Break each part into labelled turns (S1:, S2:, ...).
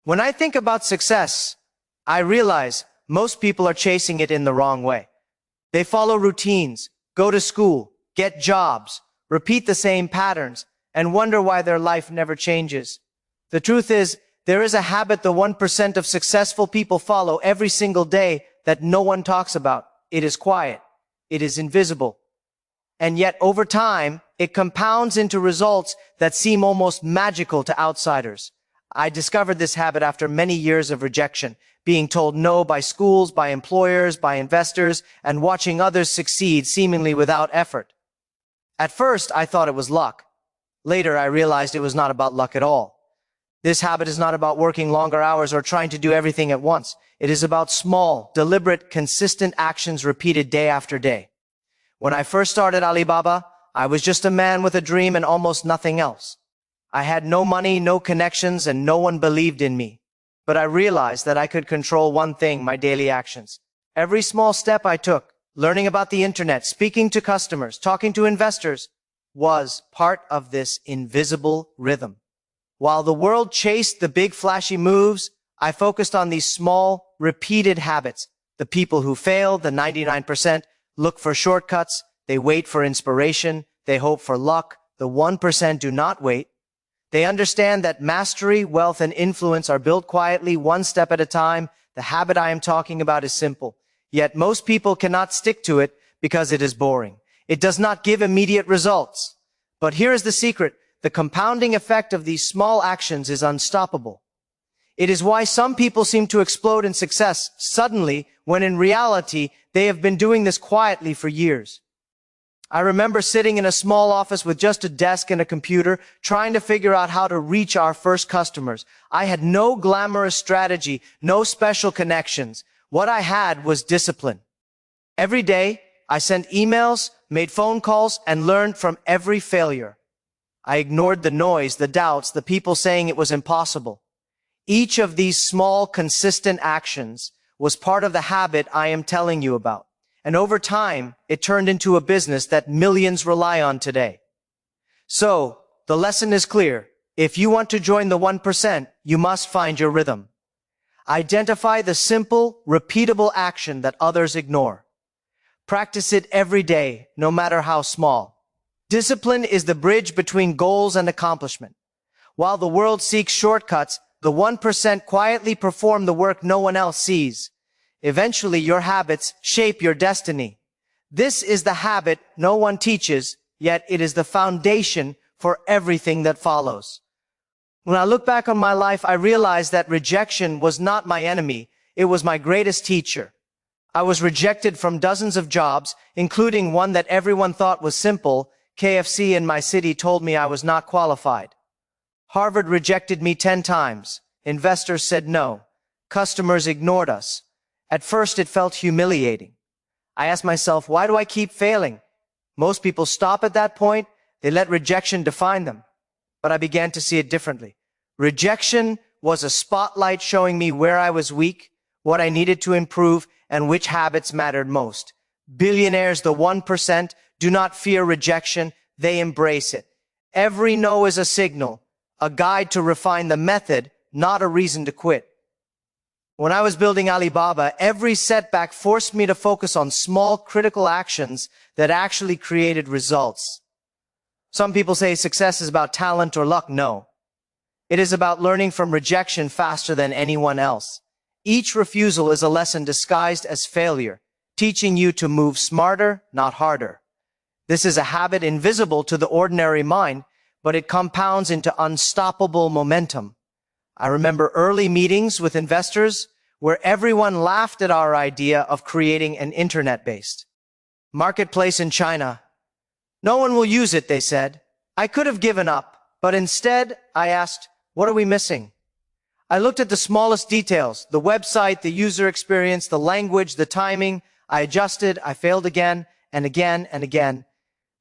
S1: When I think about success, I realize most people are chasing it in the wrong way. They follow routines, go to school, get jobs, repeat the same patterns, and wonder why their life never changes. The truth is, there is a habit the 1% of successful people follow every single day that no one talks about. It is quiet. It is invisible. And yet, over time, it compounds into results that seem almost magical to outsiders. I discovered this habit after many years of rejection, being told no by schools, by employers, by investors, and watching others succeed seemingly without effort. At first, I thought it was luck. Later, I realized it was not about luck at all. This habit is not about working longer hours or trying to do everything at once. It is about small, deliberate, consistent actions repeated day after day. When I first started Alibaba, I was just a man with a dream and almost nothing else. I had no money, no connections, and no one believed in me. But I realized that I could control one thing: my daily actions. Every small step I took, learning about the internet, speaking to customers, talking to investors, was part of this invisible rhythm. While the world chased the big flashy moves, I focused on these small, repeated habits. The people who fail, the 99%, look for shortcuts, they wait for inspiration, they hope for luck. The 1% do not wait. They understand that mastery, wealth, and influence are built quietly, one step at a time. The habit I am talking about is simple. Yet most people cannot stick to it because it is boring. It does not give immediate results. But here is the secret. The compounding effect of these small actions is unstoppable. It is why some people seem to explode in success suddenly, when in reality, they have been doing this quietly for years. I remember sitting in a small office with just a desk and a computer, trying to figure out how to reach our first customers. I had no glamorous strategy, no special connections. What I had was discipline. Every day, I sent emails, made phone calls, and learned from every failure. I ignored the noise, the doubts, the people saying it was impossible. Each of these small, consistent actions was part of the habit I am telling you about. And over time, it turned into a business that millions rely on today. So, the lesson is clear. If you want to join the 1%, you must find your rhythm. Identify the simple, repeatable action that others ignore. Practice it every day, no matter how small. Discipline is the bridge between goals and accomplishment. While the world seeks shortcuts, the 1% quietly perform the work no one else sees. Eventually, your habits shape your destiny. This is the habit no one teaches, yet it is the foundation for everything that follows. When I look back on my life, I realized that rejection was not my enemy. It was my greatest teacher. I was rejected from dozens of jobs, including one that everyone thought was simple. KFC in my city told me I was not qualified. Harvard rejected me 10 times. Investors said no. Customers ignored us. At first, it felt humiliating. I asked myself, why do I keep failing? Most people stop at that point. They let rejection define them. But I began to see it differently. Rejection was a spotlight showing me where I was weak, what I needed to improve, and which habits mattered most. Billionaires, the 1%, do not fear rejection. They embrace it. Every no is a signal, a guide to refine the method, not a reason to quit. When I was building Alibaba, every setback forced me to focus on small, critical actions that actually created results. Some people say success is about talent or luck. No. It is about learning from rejection faster than anyone else. Each refusal is a lesson disguised as failure, teaching you to move smarter, not harder. This is a habit invisible to the ordinary mind, but it compounds into unstoppable momentum. I remember early meetings with investors where everyone laughed at our idea of creating an internet-based marketplace in China. No one will use it, they said. I could have given up, but instead I asked, what are we missing? I looked at the smallest details, the website, the user experience, the language, the timing. I adjusted, I failed again and again and again.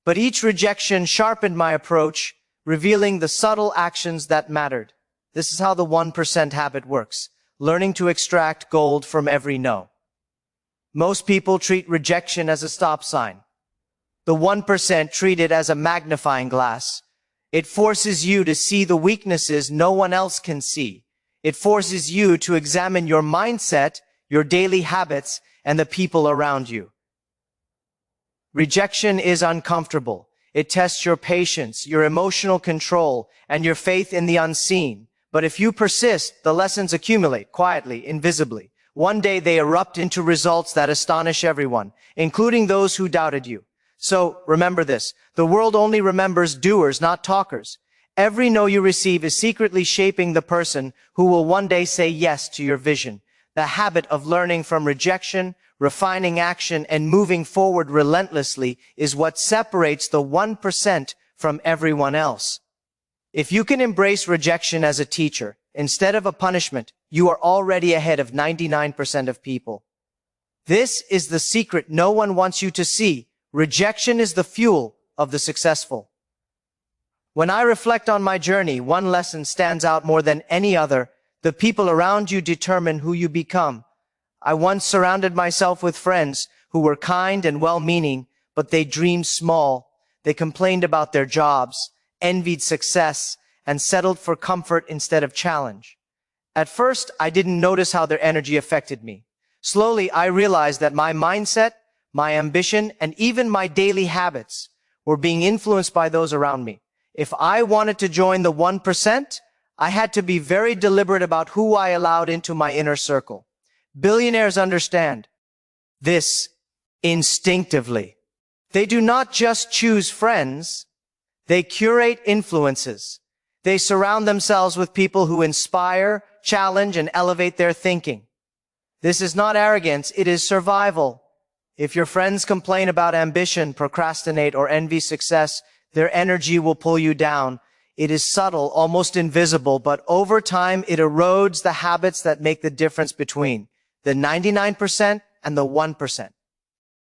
S1: But each rejection sharpened my approach, revealing the subtle actions that mattered. This is how the 1% habit works, learning to extract gold from every no. Most people treat rejection as a stop sign. The 1% treat it as a magnifying glass. It forces you to see the weaknesses no one else can see. It forces you to examine your mindset, your daily habits, and the people around you. Rejection is uncomfortable. It tests your patience, your emotional control, and your faith in the unseen. But if you persist, the lessons accumulate quietly, invisibly. One day they erupt into results that astonish everyone, including those who doubted you. So remember this, the world only remembers doers, not talkers. Every no you receive is secretly shaping the person who will one day say yes to your vision. The habit of learning from rejection, refining action, and moving forward relentlessly is what separates the 1% from everyone else. If you can embrace rejection as a teacher, instead of a punishment, you are already ahead of 99% of people. This is the secret no one wants you to see. Rejection is the fuel of the successful. When I reflect on my journey, one lesson stands out more than any other. The people around you determine who you become. I once surrounded myself with friends who were kind and well-meaning, but they dreamed small. They complained about their jobs, envied success, and settled for comfort instead of challenge. At first, I didn't notice how their energy affected me. Slowly, I realized that my mindset, my ambition, and even my daily habits were being influenced by those around me. If I wanted to join the 1%, I had to be very deliberate about who I allowed into my inner circle. Billionaires understand this instinctively. They do not just choose friends, they curate influences. They surround themselves with people who inspire, challenge, and elevate their thinking. This is not arrogance, it is survival. If your friends complain about ambition, procrastinate, or envy success, their energy will pull you down. It is subtle, almost invisible, but over time it erodes the habits that make the difference between the 99% and the 1%.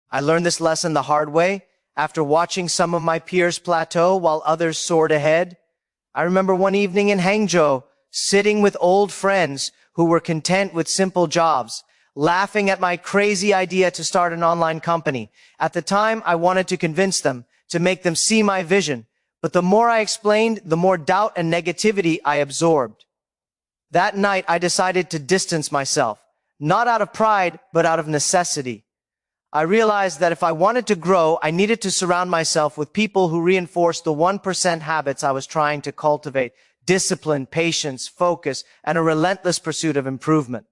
S1: I learned this lesson the hard way after watching some of my peers plateau while others soared ahead. I remember one evening in Hangzhou, sitting with old friends who were content with simple jobs, laughing at my crazy idea to start an online company. At the time, I wanted to convince them, to make them see my vision. But the more I explained, the more doubt and negativity I absorbed. That night, I decided to distance myself, not out of pride, but out of necessity. I realized that if I wanted to grow, I needed to surround myself with people who reinforced the 1% habits I was trying to cultivate: discipline, patience, focus, and a relentless pursuit of improvement.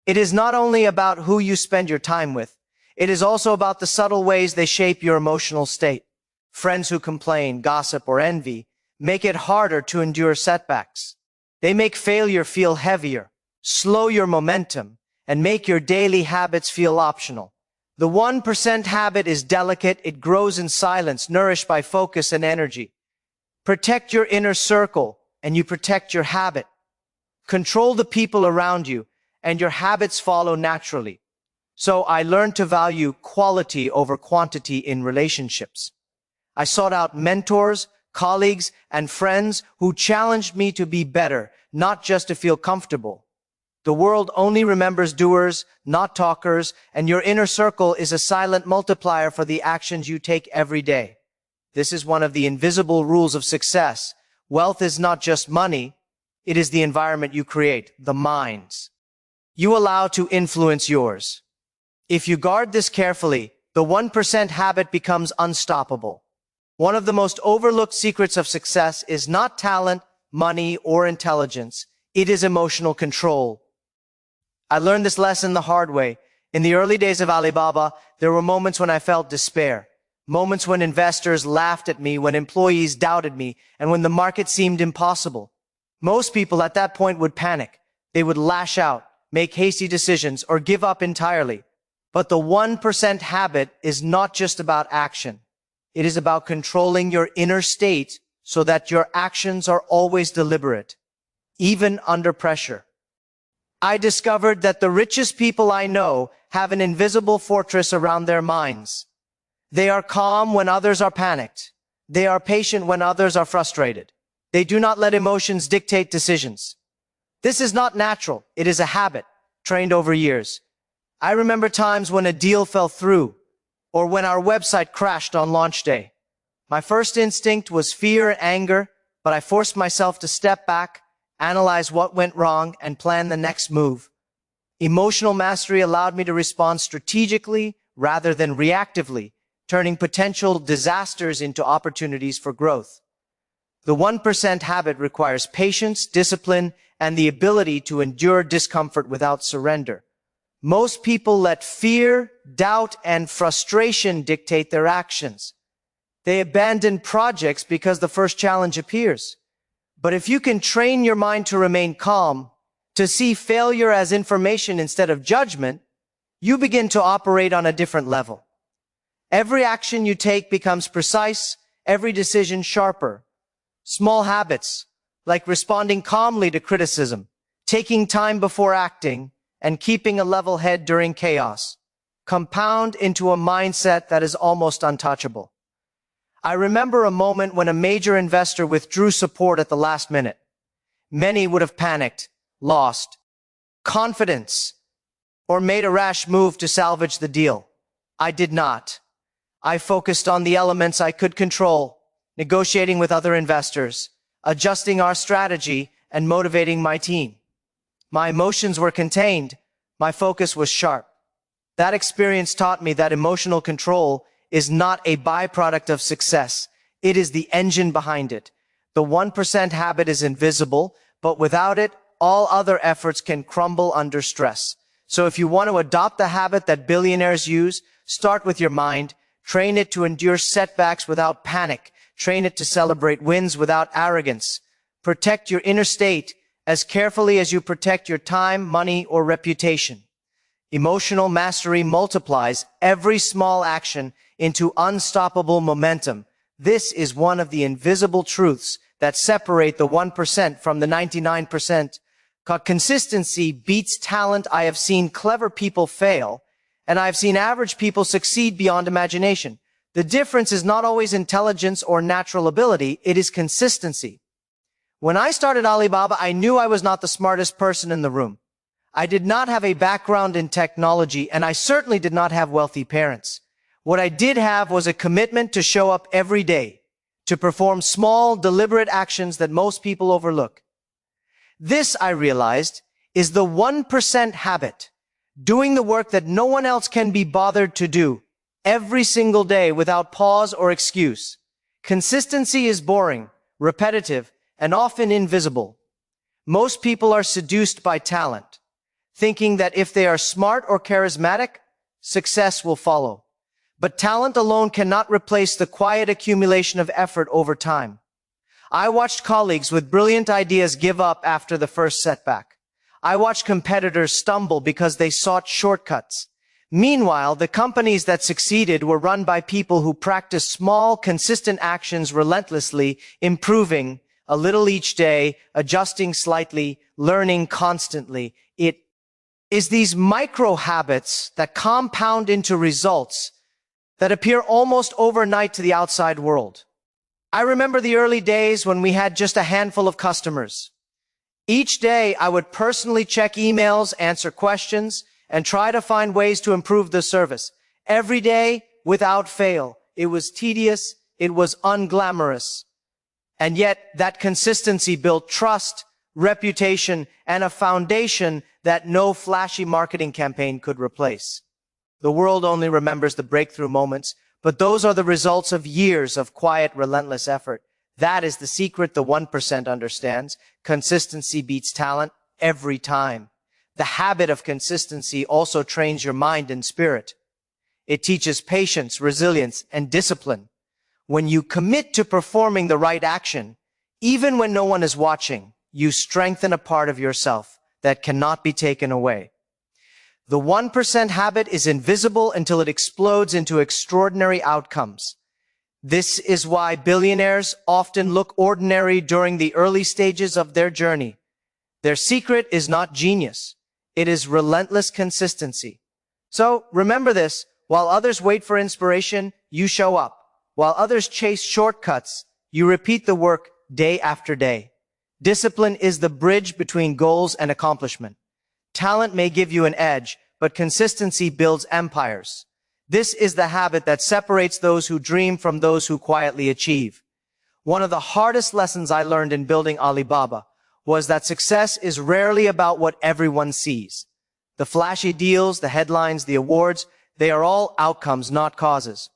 S1: It is not only about who you spend your time with, it is also about the subtle ways they shape your emotional state. Friends who complain, gossip, or envy make it harder to endure setbacks. They make failure feel heavier, slow your momentum, and make your daily habits feel optional. The 1% habit is delicate. It grows in silence, nourished by focus and energy. Protect your inner circle, and you protect your habit. Control the people around you, and your habits follow naturally. So I learned to value quality over quantity in relationships. I sought out mentors, colleagues, and friends who challenged me to be better, not just to feel comfortable. The world only remembers doers, not talkers, and your inner circle is a silent multiplier for the actions you take every day. This is one of the invisible rules of success. Wealth is not just money, it is the environment you create, the minds you allow to influence yours. If you guard this carefully, the 1% habit becomes unstoppable. One of the most overlooked secrets of success is not talent, money, or intelligence. It is emotional control. I learned this lesson the hard way. In the early days of Alibaba, there were moments when I felt despair. Moments when investors laughed at me, when employees doubted me, and when the market seemed impossible. Most people at that point would panic. They would lash out, make hasty decisions, or give up entirely. But the 1% habit is not just about action. It is about controlling your inner state so that your actions are always deliberate, even under pressure. I discovered that the richest people I know have an invisible fortress around their minds. They are calm when others are panicked. They are patient when others are frustrated. They do not let emotions dictate decisions. This is not natural. It is a habit, trained over years. I remember times when a deal fell through, or when our website crashed on launch day. My first instinct was fear and anger, but I forced myself to step back, analyze what went wrong, and plan the next move. Emotional mastery allowed me to respond strategically rather than reactively, turning potential disasters into opportunities for growth. The 1% habit requires patience, discipline, and the ability to endure discomfort without surrender. Most people let fear, doubt, and frustration dictate their actions. They abandon projects because the first challenge appears. But if you can train your mind to remain calm, to see failure as information instead of judgment, you begin to operate on a different level. Every action you take becomes precise, every decision sharper. Small habits, like responding calmly to criticism, taking time before acting, and keeping a level head during chaos, compound into a mindset that is almost untouchable. I remember a moment when a major investor withdrew support at the last minute. Many would have panicked, lost confidence, or made a rash move to salvage the deal. I did not. I focused on the elements I could control, negotiating with other investors, adjusting our strategy, and motivating my team. My emotions were contained. My focus was sharp. That experience taught me that emotional control is not a byproduct of success. It is the engine behind it. The 1% habit is invisible, but without it, all other efforts can crumble under stress. So if you want to adopt the habit that billionaires use, start with your mind. Train it to endure setbacks without panic. Train it to celebrate wins without arrogance. Protect your inner state as carefully as you protect your time, money, or reputation. Emotional mastery multiplies every small action into unstoppable momentum. This is one of the invisible truths that separate the 1% from the 99%. Consistency beats talent. I have seen clever people fail, and I have seen average people succeed beyond imagination. The difference is not always intelligence or natural ability, it is consistency. When I started Alibaba, I knew I was not the smartest person in the room. I did not have a background in technology, and I certainly did not have wealthy parents. What I did have was a commitment to show up every day, to perform small, deliberate actions that most people overlook. This, I realized, is the 1% habit, doing the work that no one else can be bothered to do, every single day without pause or excuse. Consistency is boring, repetitive, and often invisible. Most people are seduced by talent, thinking that if they are smart or charismatic, success will follow. But talent alone cannot replace the quiet accumulation of effort over time. I watched colleagues with brilliant ideas give up after the first setback. I watched competitors stumble because they sought shortcuts. Meanwhile, the companies that succeeded were run by people who practiced small, consistent actions relentlessly, improving a little each day, adjusting slightly, learning constantly. It is these micro habits that compound into results that appear almost overnight to the outside world. I remember the early days when we had just a handful of customers. Each day, I would personally check emails, answer questions, and try to find ways to improve the service. Every day, without fail. It was tedious, it was unglamorous. And yet, that consistency built trust, reputation, and a foundation that no flashy marketing campaign could replace. The world only remembers the breakthrough moments, but those are the results of years of quiet, relentless effort. That is the secret the 1% understands. Consistency beats talent every time. The habit of consistency also trains your mind and spirit. It teaches patience, resilience, and discipline. When you commit to performing the right action, even when no one is watching, you strengthen a part of yourself that cannot be taken away. The 1% habit is invisible until it explodes into extraordinary outcomes. This is why billionaires often look ordinary during the early stages of their journey. Their secret is not genius. It is relentless consistency. So remember this, while others wait for inspiration, you show up. While others chase shortcuts, you repeat the work day after day. Discipline is the bridge between goals and accomplishment. Talent may give you an edge, but consistency builds empires. This is the habit that separates those who dream from those who quietly achieve. One of the hardest lessons I learned in building Alibaba was that success is rarely about what everyone sees. The flashy deals, the headlines, the awards, they are all outcomes, not causes.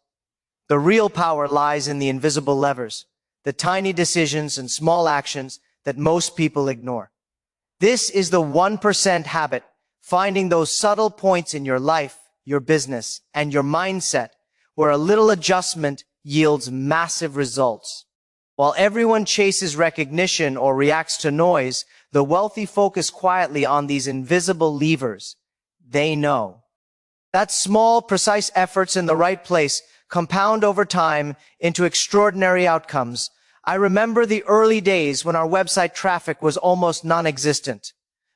S1: The real power lies in the invisible levers, the tiny decisions and small actions that most people ignore. This is the 1% habit, finding those subtle points in your life, your business, and your mindset where a little adjustment yields massive results. While everyone chases recognition or reacts to noise, the wealthy focus quietly on these invisible levers. They know that small, precise efforts in the right place compound over time into extraordinary outcomes. I remember the early days when our website traffic was almost non-existent.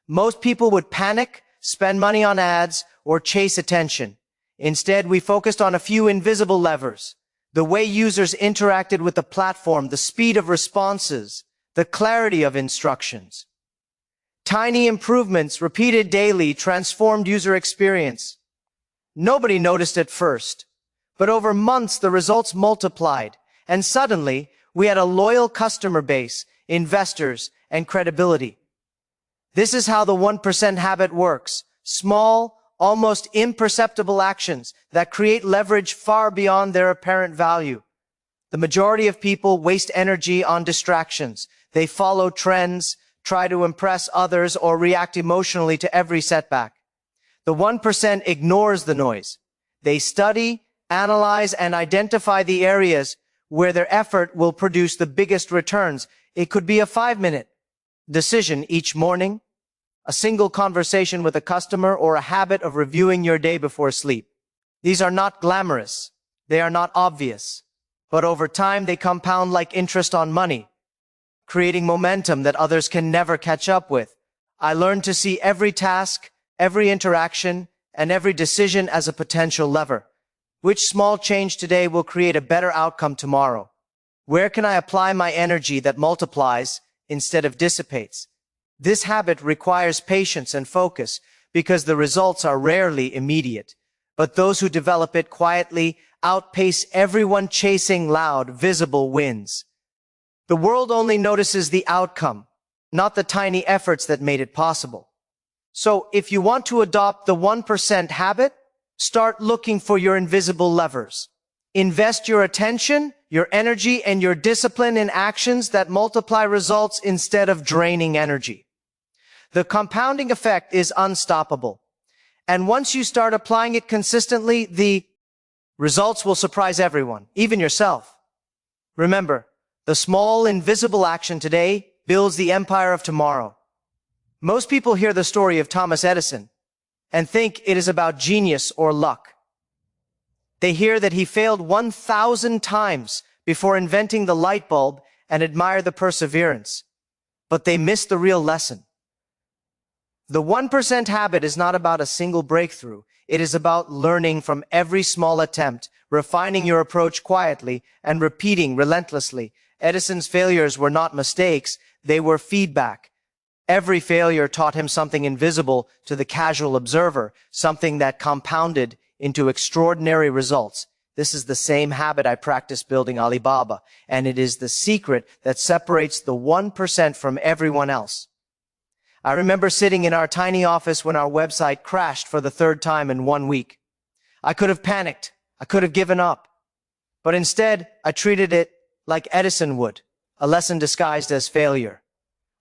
S1: Most people would panic, spend money on ads, or chase attention. Instead, we focused on a few invisible levers. The way users interacted with the platform, the speed of responses, the clarity of instructions. Tiny improvements repeated daily transformed user experience. Nobody noticed at first, but over months the results multiplied, and suddenly we had a loyal customer base, investors, and credibility. This is how the 1% habit works. Small, almost imperceptible actions that create leverage far beyond their apparent value. The majority of people waste energy on distractions. They follow trends, try to impress others, or react emotionally to every setback. The 1% ignores the noise. They study, analyze, and identify the areas where their effort will produce the biggest returns. It could be a 5-minute decision each morning, a single conversation with a customer, or a habit of reviewing your day before sleep. These are not glamorous. They are not obvious. But over time, they compound like interest on money, creating momentum that others can never catch up with. I learned to see every task, every interaction, and every decision as a potential lever. Which small change today will create a better outcome tomorrow? Where can I apply my energy that multiplies instead of dissipates? This habit requires patience and focus because the results are rarely immediate. But those who develop it quietly outpace everyone chasing loud, visible wins. The world only notices the outcome, not the tiny efforts that made it possible. So if you want to adopt the 1% habit, start looking for your invisible levers. Invest your attention, your energy, and your discipline in actions that multiply results instead of draining energy. The compounding effect is unstoppable. And once you start applying it consistently, the results will surprise everyone, even yourself. Remember, the small, invisible action today builds the empire of tomorrow. Most people hear the story of Thomas Edison and think it is about genius or luck. They hear that he failed 1,000 times before inventing the light bulb and admire the perseverance. But they miss the real lesson. The 1% habit is not about a single breakthrough. It is about learning from every small attempt, refining your approach quietly, and repeating relentlessly. Edison's failures were not mistakes, they were feedback. Every failure taught him something invisible to the casual observer, something that compounded into extraordinary results. This is the same habit I practice building Alibaba, and it is the secret that separates the 1% from everyone else. I remember sitting in our tiny office when our website crashed for the 3rd time in 1 week. I could have panicked. I could have given up. But instead, I treated it like Edison would, a lesson disguised as failure.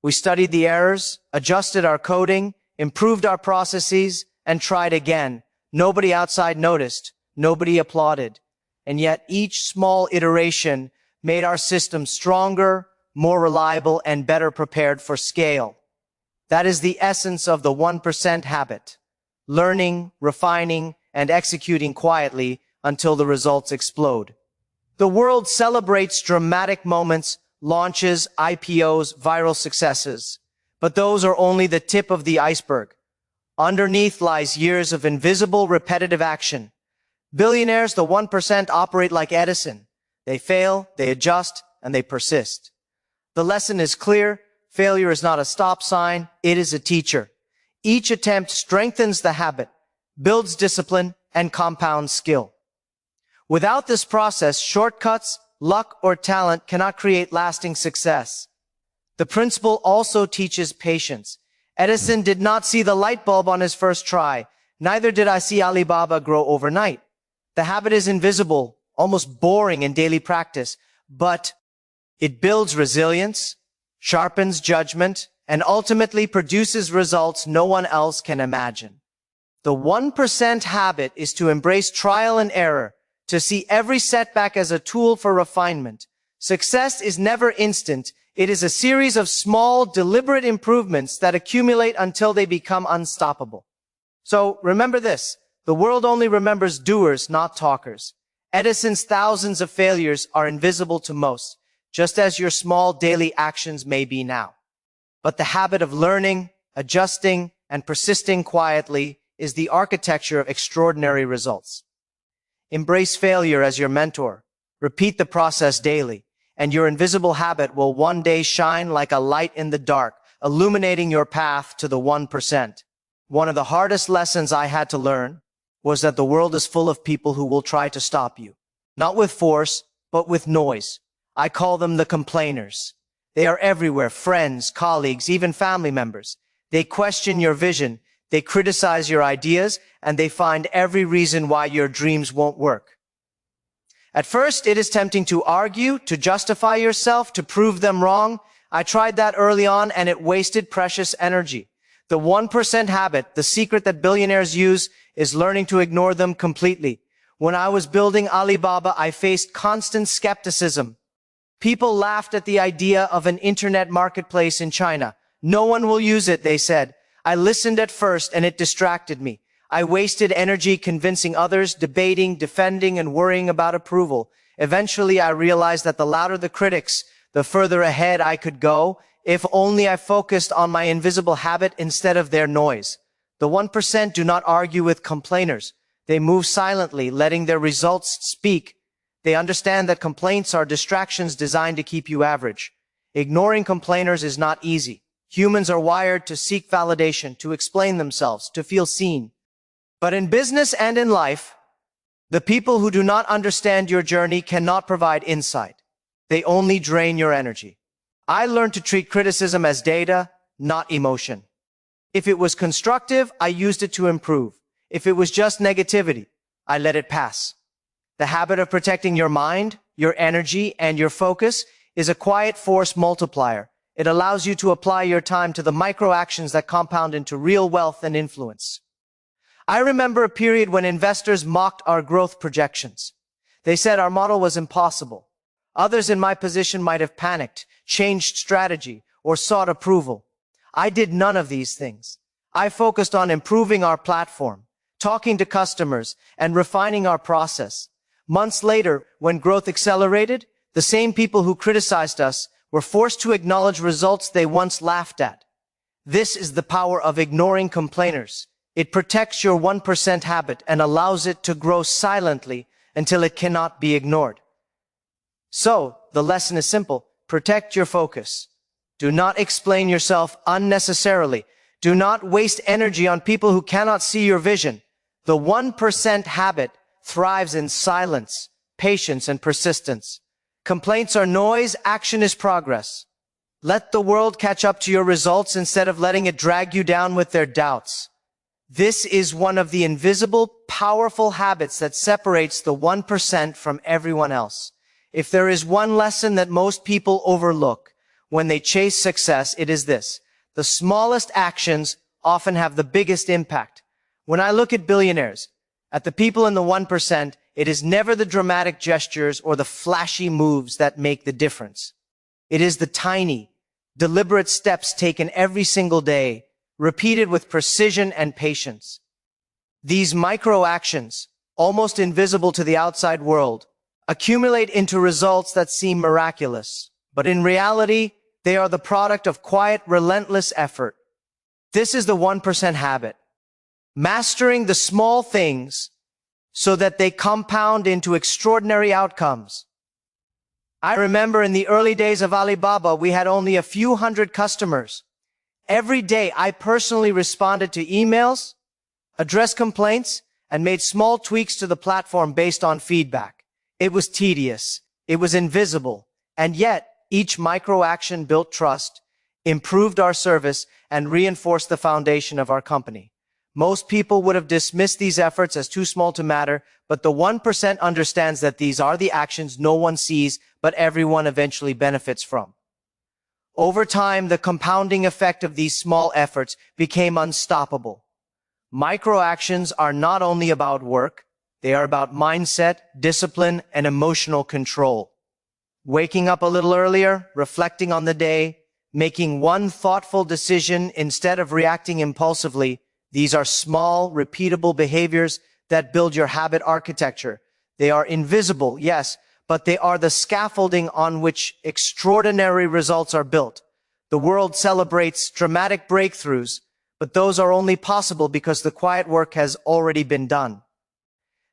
S1: We studied the errors, adjusted our coding, improved our processes, and tried again. Nobody outside noticed. Nobody applauded. And yet each small iteration made our system stronger, more reliable, and better prepared for scale. That is the essence of the 1% habit. Learning, refining, and executing quietly until the results explode. The world celebrates dramatic moments, launches, IPOs, viral successes. But those are only the tip of the iceberg. Underneath lies years of invisible, repetitive action. Billionaires, the 1%, operate like Edison. They fail, they adjust, and they persist. The lesson is clear. Failure is not a stop sign, it is a teacher. Each attempt strengthens the habit, builds discipline, and compounds skill. Without this process, shortcuts, luck, or talent cannot create lasting success. The principle also teaches patience. Edison did not see the light bulb on his first try. Neither did I see Alibaba grow overnight. The habit is invisible, almost boring in daily practice, but it builds resilience, sharpens judgment, and ultimately produces results no one else can imagine. The 1% habit is to embrace trial and error, to see every setback as a tool for refinement. Success is never instant. It is a series of small, deliberate improvements that accumulate until they become unstoppable. So remember this, the world only remembers doers, not talkers. Edison's thousands of failures are invisible to most, just as your small daily actions may be now. But the habit of learning, adjusting, and persisting quietly is the architecture of extraordinary results. Embrace failure as your mentor. Repeat the process daily, and your invisible habit will one day shine like a light in the dark, illuminating your path to the 1%. One of the hardest lessons I had to learn was that the world is full of people who will try to stop you. Not with force, but with noise. I call them the complainers. They are everywhere, friends, colleagues, even family members. They question your vision, they criticize your ideas, and they find every reason why your dreams won't work. At first, it is tempting to argue, to justify yourself, to prove them wrong. I tried that early on, and it wasted precious energy. The 1% habit, the secret that billionaires use, is learning to ignore them completely. When I was building Alibaba, I faced constant skepticism. People laughed at the idea of an internet marketplace in China. No one will use it, they said. I listened at first, and it distracted me. I wasted energy convincing others, debating, defending, and worrying about approval. Eventually, I realized that the louder the critics, the further ahead I could go, if only I focused on my invisible habit instead of their noise. The 1% do not argue with complainers. They move silently, letting their results speak. They understand that complaints are distractions designed to keep you average. Ignoring complainers is not easy. Humans are wired to seek validation, to explain themselves, to feel seen. But in business and in life, the people who do not understand your journey cannot provide insight. They only drain your energy. I learned to treat criticism as data, not emotion. If it was constructive, I used it to improve. If it was just negativity, I let it pass. The habit of protecting your mind, your energy, and your focus is a quiet force multiplier. It allows you to apply your time to the micro actions that compound into real wealth and influence. I remember a period when investors mocked our growth projections. They said our model was impossible. Others in my position might have panicked, changed strategy, or sought approval. I did none of these things. I focused on improving our platform, talking to customers, and refining our process. Months later, when growth accelerated, the same people who criticized us were forced to acknowledge results they once laughed at. This is the power of ignoring complainers. It protects your 1% habit and allows it to grow silently until it cannot be ignored. So, the lesson is simple. Protect your focus. Do not explain yourself unnecessarily. Do not waste energy on people who cannot see your vision. The 1% habit thrives in silence, patience, and persistence. Complaints are noise, action is progress. Let the world catch up to your results instead of letting it drag you down with their doubts. This is one of the invisible, powerful habits that separates the 1% from everyone else. If there is one lesson that most people overlook when they chase success, it is this. The smallest actions often have the biggest impact. When I look at billionaires, at the people in the 1%, it is never the dramatic gestures or the flashy moves that make the difference. It is the tiny, deliberate steps taken every single day, repeated with precision and patience. These micro actions, almost invisible to the outside world, accumulate into results that seem miraculous. But in reality, they are the product of quiet, relentless effort. This is the 1% habit. Mastering the small things so that they compound into extraordinary outcomes. I remember in the early days of Alibaba, we had only a few hundred customers. Every day, I personally responded to emails, addressed complaints, and made small tweaks to the platform based on feedback. It was tedious, it was invisible, and yet each micro action built trust. improved our service, and reinforced the foundation of our company. Most people would have dismissed these efforts as too small to matter, but the 1% understands that these are the actions no one sees, but everyone eventually benefits from. Over time, the compounding effect of these small efforts became unstoppable. Micro-actions are not only about work, they are about mindset, discipline, and emotional control. Waking up a little earlier, reflecting on the day, making one thoughtful decision instead of reacting impulsively, these are small, repeatable behaviors that build your habit architecture. They are invisible, yes, but they are the scaffolding on which extraordinary results are built. The world celebrates dramatic breakthroughs, but those are only possible because the quiet work has already been done.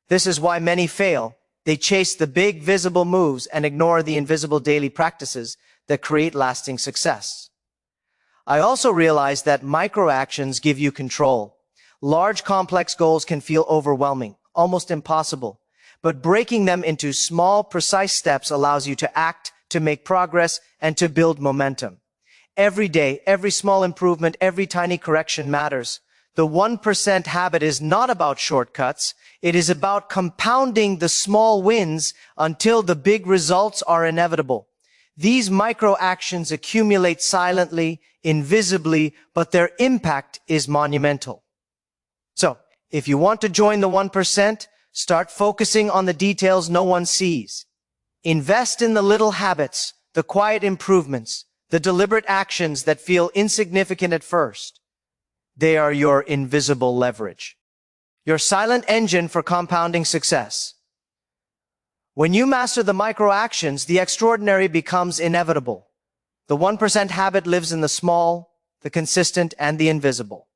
S1: This is why many fail. They chase the big visible moves and ignore the invisible daily practices that create lasting success. I also realized that micro-actions give you control. Large, complex goals can feel overwhelming, almost impossible, but breaking them into small, precise steps allows you to act, to make progress, and to build momentum. Every day, every small improvement, every tiny correction matters. The 1% habit is not about shortcuts. It is about compounding the small wins until the big results are inevitable. These micro-actions accumulate silently, invisibly, but their impact is monumental. So, if you want to join the 1%, start focusing on the details no one sees. Invest in the little habits, the quiet improvements, the deliberate actions that feel insignificant at first. They are your invisible leverage, your silent engine for compounding success. When you master the micro-actions, the extraordinary becomes inevitable. The 1% habit lives in the small, the consistent, and the invisible.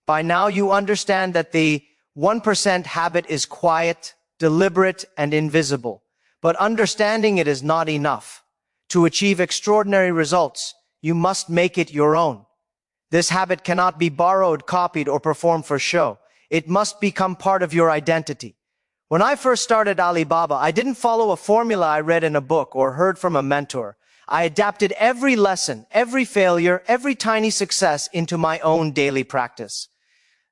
S1: By now, you understand that the 1% habit is quiet, deliberate, and invisible. But understanding it is not enough. To achieve extraordinary results, you must make it your own. This habit cannot be borrowed, copied, or performed for show. It must become part of your identity. When I first started Alibaba, I didn't follow a formula I read in a book or heard from a mentor. I adapted every lesson, every failure, every tiny success into my own daily practice.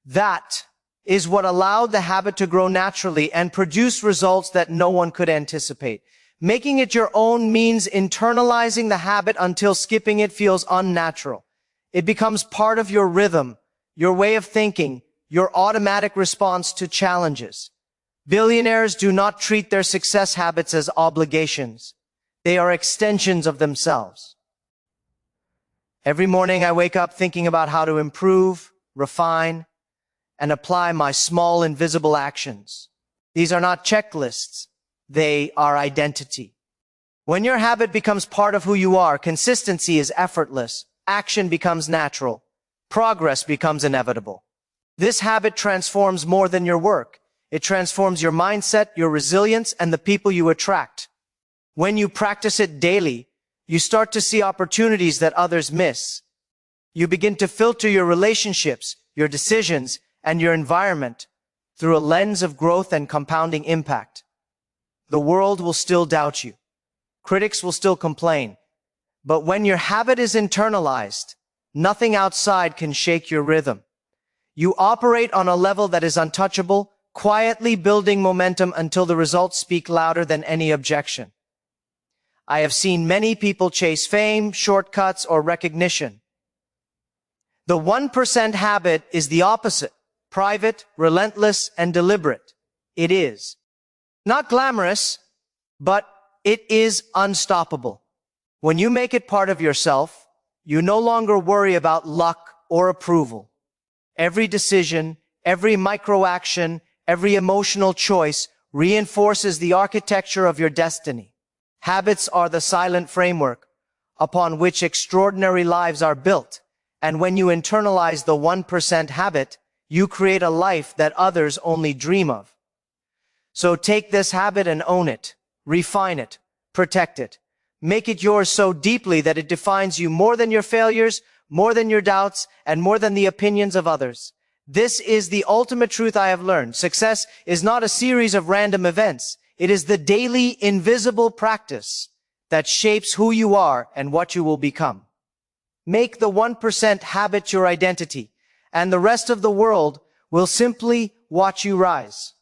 S1: That is what allowed the habit to grow naturally and produce results that no one could anticipate. Making it your own means internalizing the habit until skipping it feels unnatural. It becomes part of your rhythm, your way of thinking, your automatic response to challenges. Billionaires do not treat their success habits as obligations. They are extensions of themselves. Every morning I wake up thinking about how to improve, refine, and apply my small invisible actions. These are not checklists. They are identity. When your habit becomes part of who you are, consistency is effortless. Action becomes natural. Progress becomes inevitable. This habit transforms more than your work. It transforms your mindset, your resilience, and the people you attract. When you practice it daily, you start to see opportunities that others miss. You begin to filter your relationships, your decisions, and your environment through a lens of growth and compounding impact. The world will still doubt you. Critics will still complain. But when your habit is internalized, nothing outside can shake your rhythm. You operate on a level that is untouchable, quietly building momentum until the results speak louder than any objection. I have seen many people chase fame, shortcuts, or recognition. The 1% habit is the opposite. Private, relentless, and deliberate. It is not glamorous, but it is unstoppable. When you make it part of yourself, you no longer worry about luck or approval. Every decision, every micro-action, every emotional choice reinforces the architecture of your destiny. Habits are the silent framework upon which extraordinary lives are built. And when you internalize the 1% habit, you create a life that others only dream of. So take this habit and own it, refine it, protect it. Make it yours so deeply that it defines you more than your failures, more than your doubts, and more than the opinions of others. This is the ultimate truth I have learned. Success is not a series of random events. It is the daily, invisible practice that shapes who you are and what you will become. Make the 1% habit your identity, and the rest of the world will simply watch you rise.